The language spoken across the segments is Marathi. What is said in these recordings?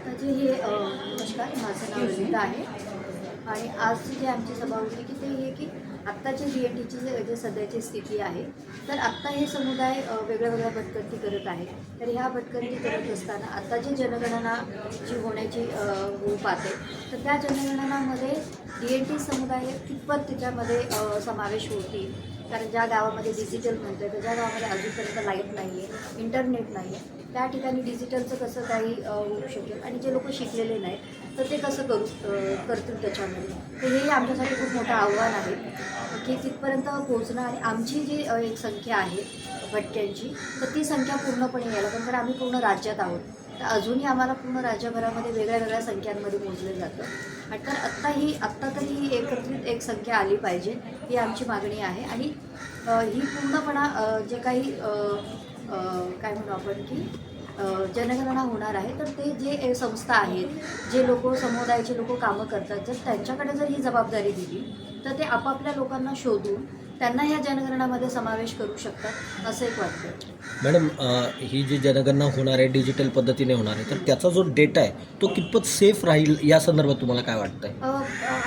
जी हे नमस्कार, माझं नाव ललिता आहे आणि आजची जी आमची सभा होती की ते हे की आत्ताची DNTची जे सध्याची स्थिती आहे, तर आत्ता हे समुदाय वेगळ्या वेगळ्या भटकंती करत आहे. तर ह्या भटकंती करत असताना आता जी जनगणना जी होण्याची होऊ पाहते, तर त्या जनगणनामध्ये DNT समुदाय कितपत त्याच्यामध्ये समावेश होतील. कारण ज्या गावामध्ये डिजिटल म्हणतो आहे, तर ज्या गावामध्ये अजूनपर्यंत लाईट नाही आहे, इंटरनेट नाही आहे, त्या ठिकाणी डिजिटलचं कसं काही होऊ शकेल आणि जे लोक शिकलेले नाहीत तर ते कसं करतील त्याच्यामध्ये. तर हे आमच्यासाठी खूप मोठं आव्हान आहे की तिथपर्यंत पोहोचणं आणि आमची जी एक संख्या आहे भटक्यांची, तर ती संख्या पूर्णपणे यायला कारण आम्ही पूर्ण राज्यात आहोत. तर अजूनही आम्हाला पूर्ण राज्यभरामध्ये वेगळ्या वेगळ्या संख्यांमध्ये मोजलं जातं आणि तर आत्ता तरी ही एकत्रित एक संख्या आली पाहिजे, ही आमची मागणी आहे. आणि ही पूर्णपणा जे काही काय म्हणू आपण की जनगणना होणार आहे, तर ते जे संस्था आहेत, जे लोक समुदायाचे लोक कामं करतात, जर त्यांच्याकडे जर ही जबाबदारी दिली तर ते आपापल्या लोकांना शोधून त्यांना ह्या जनगणनामध्ये समावेश करू शकतात असं एक वाटतं. मॅडम, ही जी जनगणना होणार आहे डिजिटल पद्धतीने होणार आहे, तर त्याचा जो डेटा आहे तो कितपत सेफ राहील या संदर्भात तुम्हाला काय वाटतंय?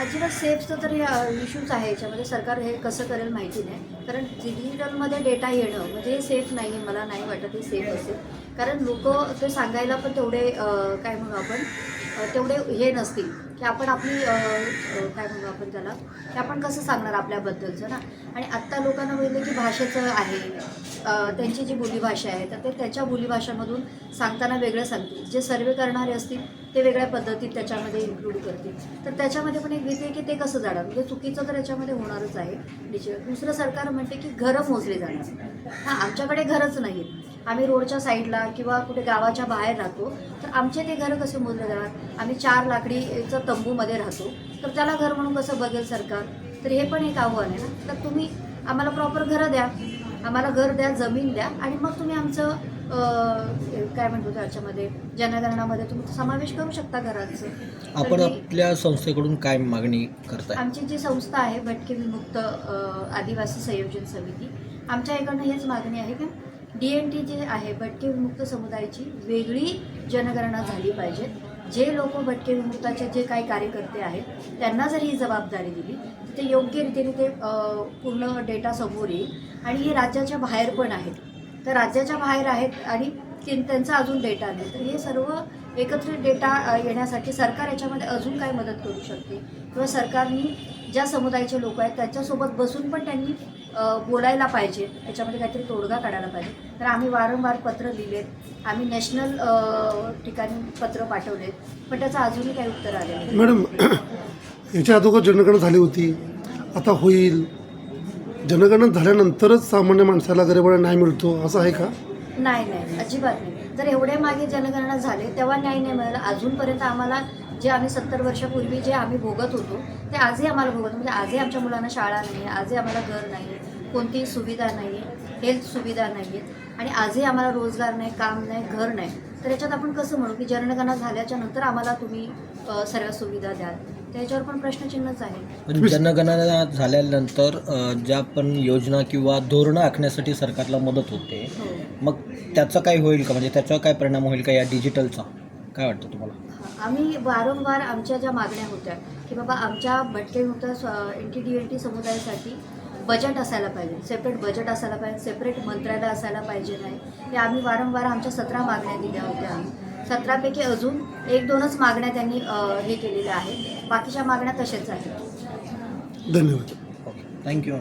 अजिबात सेफचं तर हे इश्यूज आहे याच्यामध्ये. सरकार हे कसं करेल माहिती नाही, कारण डिजिटलमध्ये डेटा येणं म्हणजे हे सेफ नाही आहे. मला नाही वाटत हे सेफ असेल, कारण लोक ते सांगायला पण तेवढे काय म्हणू आपण तेवढे हे नसतील की आपण आपली काय म्हणू आपण त्याला की आपण कसं सांगणार आपल्याबद्दलचं ना. आणि आत्ता लोकांना बघितलं की भाषेचं आहे, त्यांची जी बोलीभाषा आहे, तर ते त्याच्या बोलीभाषामधून सांगताना वेगळं सांगतील. जे सर्वे करणारे असतील ते वेगळ्या पद्धतीत त्याच्यामध्ये इन्क्लूड करतील. तर त्याच्यामध्ये पण एक भीती आहे की ते कसं जाणार, म्हणजे चुकीचं तर याच्यामध्ये होणारच आहे. दुसरं सरकार म्हणते की घरं मोजले जाणार. हां, आमच्याकडे घरच नाही, आम्ही रोडच्या साईडला किंवा कुठे गावाच्या बाहेर राहतो, तर आमचे ते घरं कसे मोजले जाणार. आम्ही 4 लाकडीचं तंबूमध्ये राहतो, तर त्याला घर म्हणून कसं बघेल सरकार. तर हे पण एक आव्हान आहे ना. तर तुम्ही आम्हाला प्रॉपर घरं द्या, आम्हाला घर द्या, जमीन द्या आणि मग तुम्ही आमचं काय म्हणतो त्याच्यामध्ये जनगणनामध्ये तुम्ही समावेश करू शकता घरांचं. आपण आपल्या संस्थेकडून काय मागणी करताय? आमची जी संस्था आहे भटके विमुक्त आदिवासी संयोजन समिती, आमच्या इकडनं हेच मागणी आहे की DNT जे आहे भटके विमुक्त समुदायाची वेगळी जनगणना झाली पाहिजे. जे लोक भटके विमुक्ताचे जे काही कार्यकर्ते आहेत त्यांना जर ही जबाबदारी दिली तर ते योग्य रीतीने ते पूर्ण डेटा समोर येईल. आणि हे राज्याच्या बाहेर पण आहेत, तर राज्याच्या बाहेर आहेत आणि त्यांचा अजून डेटा नाही. तर हे सर्व एकत्रित डेटा येण्यासाठी सरकार याच्यामध्ये अजून काय मदत करू शकते किंवा सरकारने ज्या समुदायाचे लोक आहेत त्याच्यासोबत बसून पण त्यांनी बोलायला पाहिजे, याच्यामध्ये काहीतरी तोडगा काढायला पाहिजे. तर आम्ही वारंवार पत्र लिहिलेत, आम्ही नॅशनल ठिकाणी पत्र पाठवलेत, पण त्याचं अजूनही काही उत्तर आले नाही. मॅडम, याच्या अगोदर जनगणना झाली होती, आता होईल. जनगणना झाल्यानंतरच सामान्य माणसाला गरिबांना न्याय मिळतो असं आहे का? नाही, अजिबात नाही. जर एवढ्या मागे जनगणना झाले तेव्हा न्याय नाही मिळाला. अजूनपर्यंत आम्हाला जे आम्ही 70 वर्षापूर्वी जे आम्ही भोगत होतो ते आजही आम्हाला भोगत, म्हणजे आजही आमच्या मुलांना शाळा नाही आहे, आजही आम्हाला घर नाही आहे, कोणतीही सुविधा नाही आहे, हेल्थ सुविधा नाही आहेत आणि आजही आम्हाला रोजगार नाही, काम नाही, घर नाही. तर याच्यात आपण कसं म्हणू की जनगणना झाल्याच्या नंतर आम्हाला तुम्ही सर्व सुविधा द्याल, त्याच्यावर पण प्रश्नचिन्हच आहे. जनगणना झाल्यानंतर ज्या पण योजना किंवा धोरणं आखण्यासाठी सरकारला मदत होते, मग त्याचा काय होईल का, म्हणजे त्याच्यावर काय परिणाम होईल का या डिजिटलचा, काय वाटतं तुम्हाला? आम्ही वारंवार आमच्या ज्या मागण्या होत्या की बाबा आमच्या भटके विमुक्त NT-DNT समुदायासाठी बजेट असायला पाहिजे, सेपरेट बजेट असायला पाहिजे, सेपरेट मंत्रालय असायला पाहिजे नाही, हे आम्ही वारंवार आमच्या 17 मागण्या दिल्या होत्या. आम्ही 17पैकी अजून 1-2च मागण्या त्यांनी हे केलेल्या आहेत, बाकीच्या मागण्या तसेच आहेत. धन्यवाद. थँक्यू.